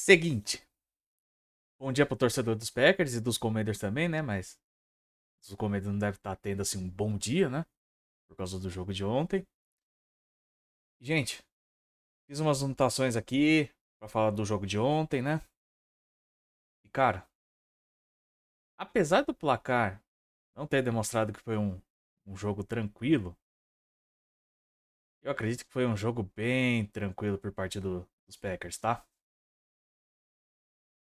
Seguinte. Bom dia pro torcedor dos Packers e dos Commanders também, né? Mas os Commanders não devem estar tendo assim um bom dia, né? Por causa do jogo de ontem. Gente, fiz umas anotações aqui pra falar do jogo de ontem, né? E cara, apesar do placar não ter demonstrado que foi um jogo tranquilo, eu acredito que foi um jogo bem tranquilo por parte dos Packers, tá?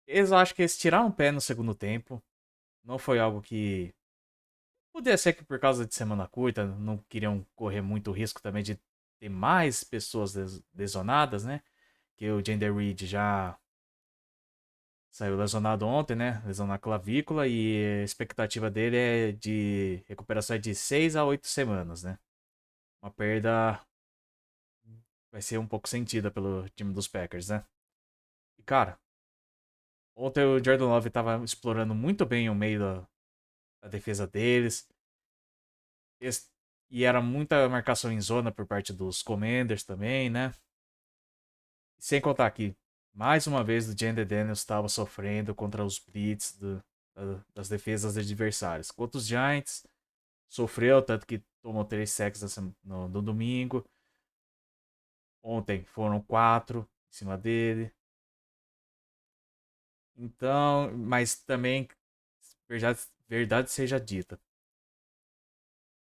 Eu acho que eles tiraram o pé no segundo tempo. Não foi algo que podia ser que por causa de semana curta não queriam correr muito risco também de ter mais pessoas lesionadas, né? Que o Jaden Reed já saiu lesionado ontem, né? Lesão na clavícula e a expectativa dele é de recuperação de 6 a 8 semanas, né? Uma perda vai ser um pouco sentida pelo time dos Packers, né? E cara, ontem o Jordan Love estava explorando muito bem o meio da defesa deles. E era muita marcação em zona por parte dos Commanders também, né? Sem contar que, mais uma vez, o Jaden Daniels estava sofrendo contra os blitz das defesas adversárias. Contra os Giants, sofreu, tanto que tomou 3 sacks no domingo. Ontem foram 4 em cima dele. Então, mas também, verdade seja dita,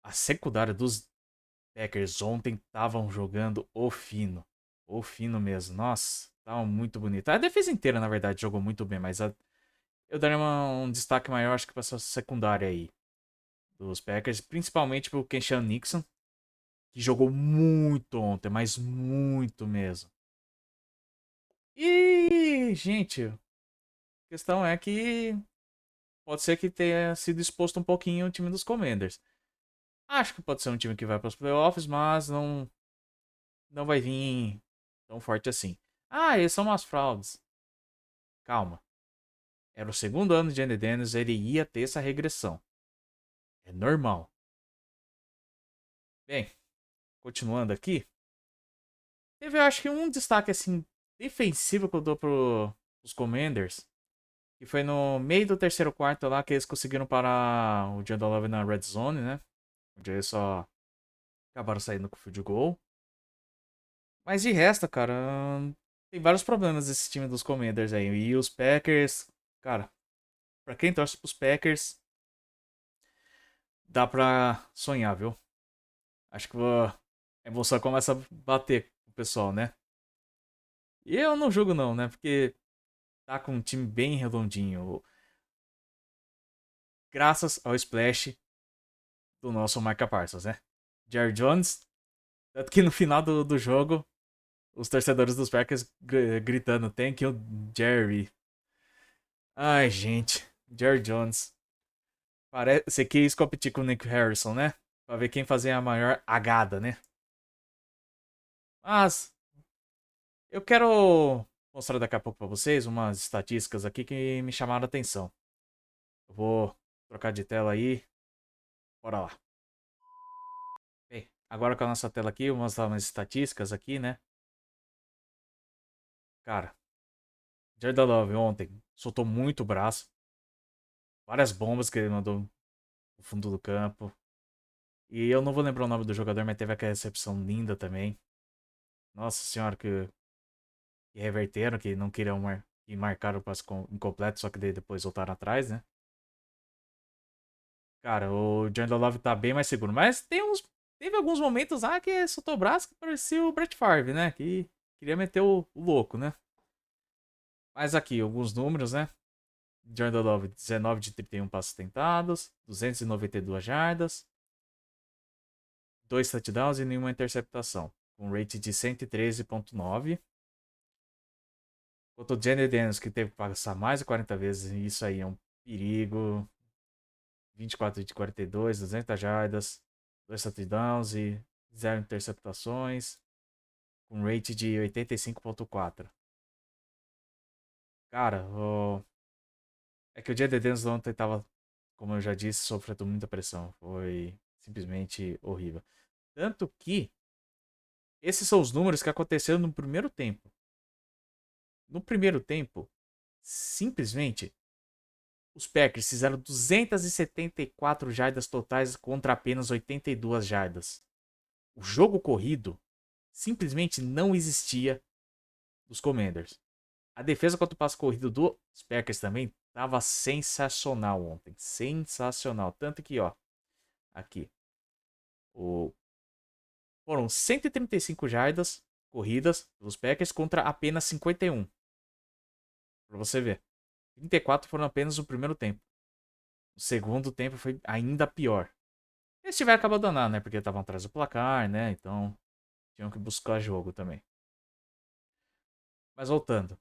a secundária dos Packers ontem estavam jogando o fino. O fino mesmo. Nossa, tava muito bonito. A defesa inteira, na verdade, jogou muito bem, mas eu daria um destaque maior, acho que pra essa secundária aí dos Packers, principalmente pro Kenshawn Nixon, que jogou muito ontem, mas muito mesmo. E, gente, a questão é que pode ser que tenha sido exposto um pouquinho o time dos Commanders. Acho que pode ser um time que vai para os playoffs, mas não vai vir tão forte assim. Ah, eles são umas fraudes. Calma. Era o segundo ano de Andy Dennis, ele ia ter essa regressão. É normal. Bem, continuando aqui. Teve, eu acho que um destaque assim defensivo que eu dou os Commanders. Que foi no meio do terceiro quarto lá que eles conseguiram parar o Jordan Love na red zone, né? Onde eles só acabaram saindo com o field goal. Mas de resto, cara, tem vários problemas esse time dos Commanders aí. E os Packers, cara, pra quem torce pros Packers, dá pra sonhar, viu? Acho que a emoção começa a bater com o pessoal, né? E eu não julgo não, né? Porque tá com um time bem redondinho. Graças ao splash do nosso Micah Parsons, né? Jerry Jones, tanto que no final do jogo, os torcedores dos Packers gritando, thank you, Jerry. Ai, gente, Jerry Jones. Você quis competir com o Nick Harrison, né? Pra ver quem fazia a maior agada, né? Mas eu quero mostrar daqui a pouco pra vocês umas estatísticas aqui que me chamaram a atenção. Eu vou trocar de tela aí. Bora lá. Bem, agora com a nossa tela aqui, eu vou mostrar umas estatísticas aqui, né? Cara, Jordan Love ontem soltou muito braço. Várias bombas que ele mandou no fundo do campo. E eu não vou lembrar o nome do jogador, mas teve aquela recepção linda também. Nossa senhora, que reverteram, que não queriam que marcaram o passe incompleto, só que depois voltaram atrás, né? Cara, o Jordan Love tá bem mais seguro. Mas teve alguns momentos lá que soltou o braço que parecia o Brett Favre, né? Que queria meter o louco, né? Mas aqui, alguns números, né? Jordan Love, 19 de 31 passos tentados, 292 jardas, 2 touchdowns e nenhuma interceptação. Com um rate de 113.9. Enquanto o Jenny Daniels, que teve que passar mais de 40 vezes, e isso aí é um perigo. 24 de 42, 200 jardas, 2 touchdowns e 0 interceptações. Com um rate de 85.4. Cara, é que o Jenny Daniels ontem tava, como eu já disse, sofrendo muita pressão. Foi simplesmente horrível. Tanto que esses são os números que aconteceram no primeiro tempo. No primeiro tempo, Simplesmente, os Packers fizeram 274 jardas totais contra apenas 82 jardas. O jogo corrido simplesmente não existia dos Commanders. A defesa contra o passe corrido dos Packers também estava sensacional ontem. Sensacional. Tanto que, ó, aqui. O... Foram 135 jardas corridas pelos Packers contra apenas 51. Pra você ver. 34 foram apenas no primeiro tempo. O segundo tempo foi ainda pior. Eles tiveram que abandonar, né? Porque estavam atrás do placar, né? Então tinham que buscar jogo também. Mas voltando.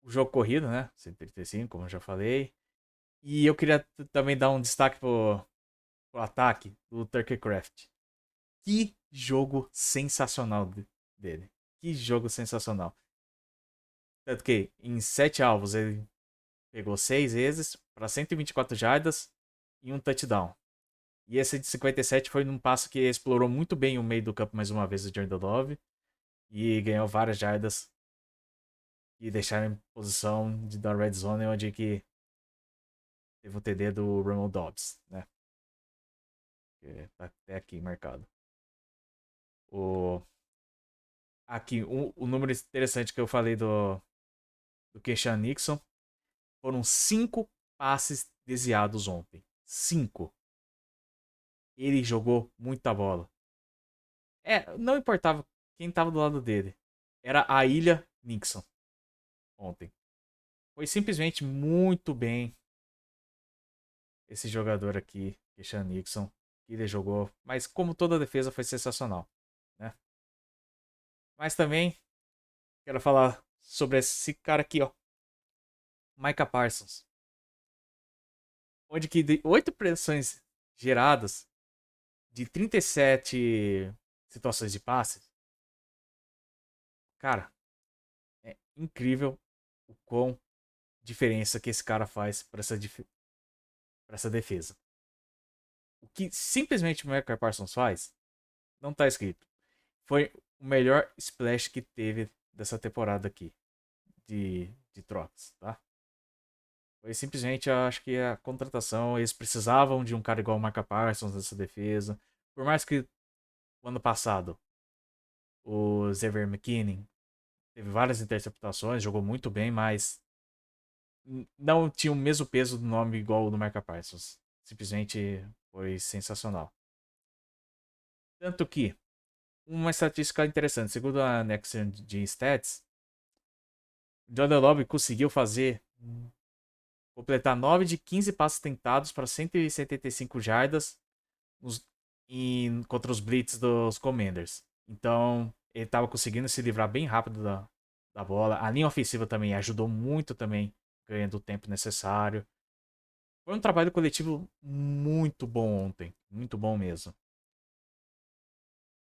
O jogo corrido, né? 135, como eu já falei. E eu queria também dar um destaque pro ataque do Turkeycraft. Que jogo sensacional dele. Que jogo sensacional. Tanto que em 7 alvos ele pegou 6 vezes para 124 jardas e um touchdown. E esse de 57 foi num passo que explorou muito bem o meio do campo mais uma vez o Jordan Love. E ganhou várias jardas e deixaram em posição da red zone, onde que teve o TD do Ronald Dobbs, né? Que tá até aqui marcado. O... Aqui, o número interessante que eu falei do Keyshawn Nixon foram 5 passes desviados ontem. 5. Ele jogou muita bola. Não importava quem tava do lado dele. Era a ilha Nixon ontem. Foi simplesmente muito bem esse jogador aqui, Keyshawn Nixon, que ele jogou. Mas como toda a defesa foi sensacional, né? Mas também quero falar sobre esse cara aqui, ó. Micah Parsons. Onde que de 8 pressões geradas de 37 situações de passes. Cara, é incrível o quão diferença que esse cara faz para essa defesa. O que simplesmente o Micah Parsons faz, não tá escrito. Foi o melhor splash que teve dessa temporada aqui de trocas, tá? Foi simplesmente, eu acho que a contratação, eles precisavam de um cara igual o Micah Parsons nessa defesa. Por mais que o ano passado o Xavier McKinney teve várias interceptações, jogou muito bem, mas não tinha o mesmo peso do nome igual o do Micah Parsons. Simplesmente foi sensacional. Tanto que, uma estatística interessante, segundo a Next Gen Stats, Jordan Love conseguiu completar 9 de 15 passes tentados para 175 jardas contra os blitz dos Commanders. Então, ele estava conseguindo se livrar bem rápido da bola. A linha ofensiva também ajudou muito também, ganhando o tempo necessário. Foi um trabalho coletivo muito bom ontem. Muito bom mesmo.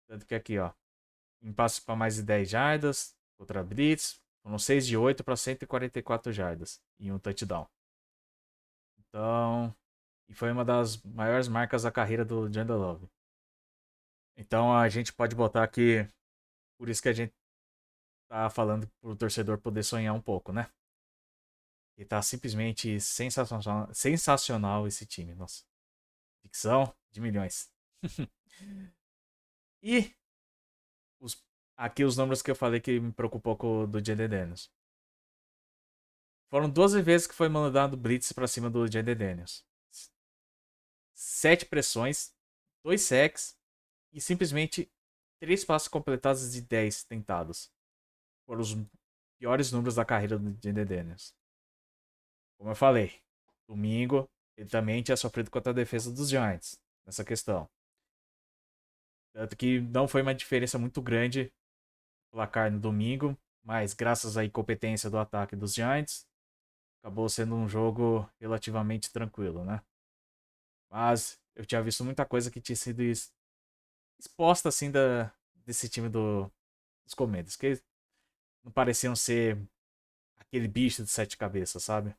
Tanto que aqui, ó. Em passos para mais de 10 jardas contra a blitz. Foram 6 de 8 para 144 jardas. E um touchdown. Então, e foi uma das maiores marcas da carreira do Jordan Love. Então a gente pode botar aqui, por isso que a gente tá falando pro torcedor poder sonhar um pouco, né? E tá simplesmente sensacional esse time, nossa. Ficção de milhões. E os, aqui os números que eu falei que me preocupou com o do Jaden Daniels. Foram 12 vezes que foi mandado blitz pra cima do Jaden Daniels. 7 pressões, 2 sacks e simplesmente 3 passos completados de 10 tentados. Foram os piores números da carreira do Jaden Daniels. Como eu falei, domingo ele também tinha sofrido contra a defesa dos Giants nessa questão. Tanto que não foi uma diferença muito grande o placar no domingo, mas graças à incompetência do ataque dos Giants, acabou sendo um jogo relativamente tranquilo, né? Mas eu tinha visto muita coisa que tinha sido exposta assim desse time dos Commanders, que não pareciam ser aquele bicho de 7 cabeças, sabe?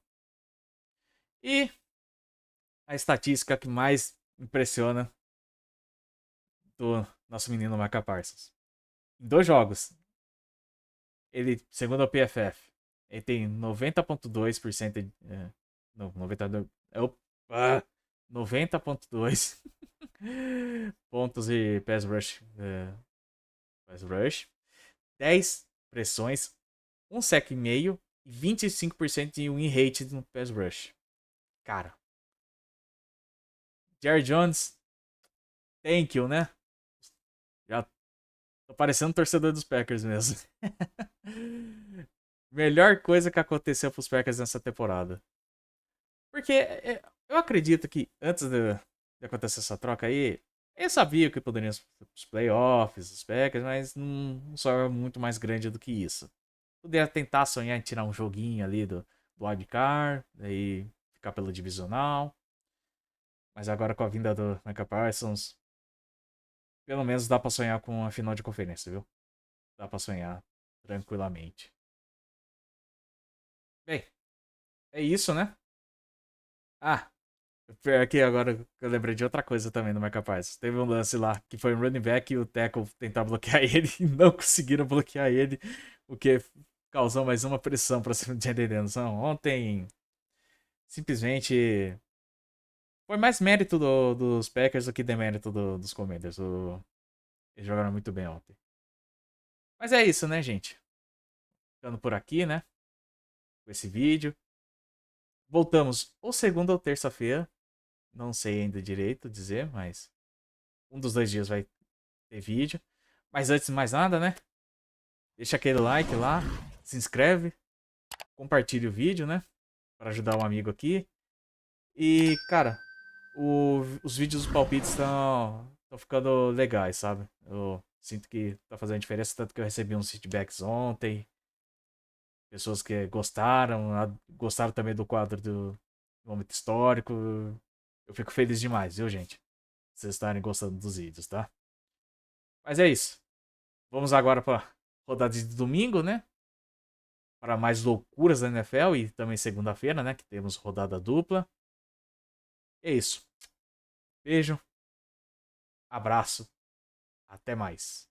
E a estatística que mais impressiona do nosso menino Micah Parsons. Em 2 jogos, Ele, segundo a PFF, ele tem 90,2% de. Não, 92. Opa! 90,2 pontos de pass rush. Pass rush. 10 pressões, um sec e meio e 25% de win rate no pass rush. Cara, Jerry Jones, thank you, né? Já tô parecendo um torcedor dos Packers mesmo. Melhor coisa que aconteceu pros Packers nessa temporada. Porque eu acredito que antes de acontecer essa troca aí, eu sabia que poderiam os playoffs, os Packers, mas não só muito mais grande do que isso. Poderia tentar sonhar em tirar um joguinho ali do wildcard, daí ficar pelo divisional. Mas agora com a vinda do Micah Parsons, pelo menos dá pra sonhar com a final de conferência, viu? Dá pra sonhar tranquilamente. Bem, é isso, né? Ah, pior que agora eu lembrei de outra coisa também do Micah Parsons. Teve um lance lá que foi um running back e o tackle tentar bloquear ele e não conseguiram bloquear ele, o que causou mais uma pressão pra cima de Jalen Danielson. Ontem, simplesmente foi mais mérito dos Packers do que demérito dos Commanders. Eles jogaram muito bem ontem. Mas é isso, né, gente? Ficando por aqui, né? Com esse vídeo. Voltamos ou segunda ou terça-feira. Não sei ainda direito dizer, mas um dos dois dias vai ter vídeo. Mas antes de mais nada, né? Deixa aquele like lá, se inscreve, compartilha o vídeo, né? Para ajudar um amigo aqui. E, cara, os vídeos dos palpites estão ficando legais, sabe? Eu sinto que tá fazendo diferença, tanto que eu recebi uns feedbacks ontem. Pessoas que gostaram também do quadro do momento histórico. Eu fico feliz demais, viu, gente? Vocês estarem gostando dos vídeos, tá? Mas é isso. Vamos agora para rodada de domingo, né? Para mais loucuras da NFL e também segunda-feira, né? Que temos rodada dupla. É isso. Beijo. Abraço. Até mais.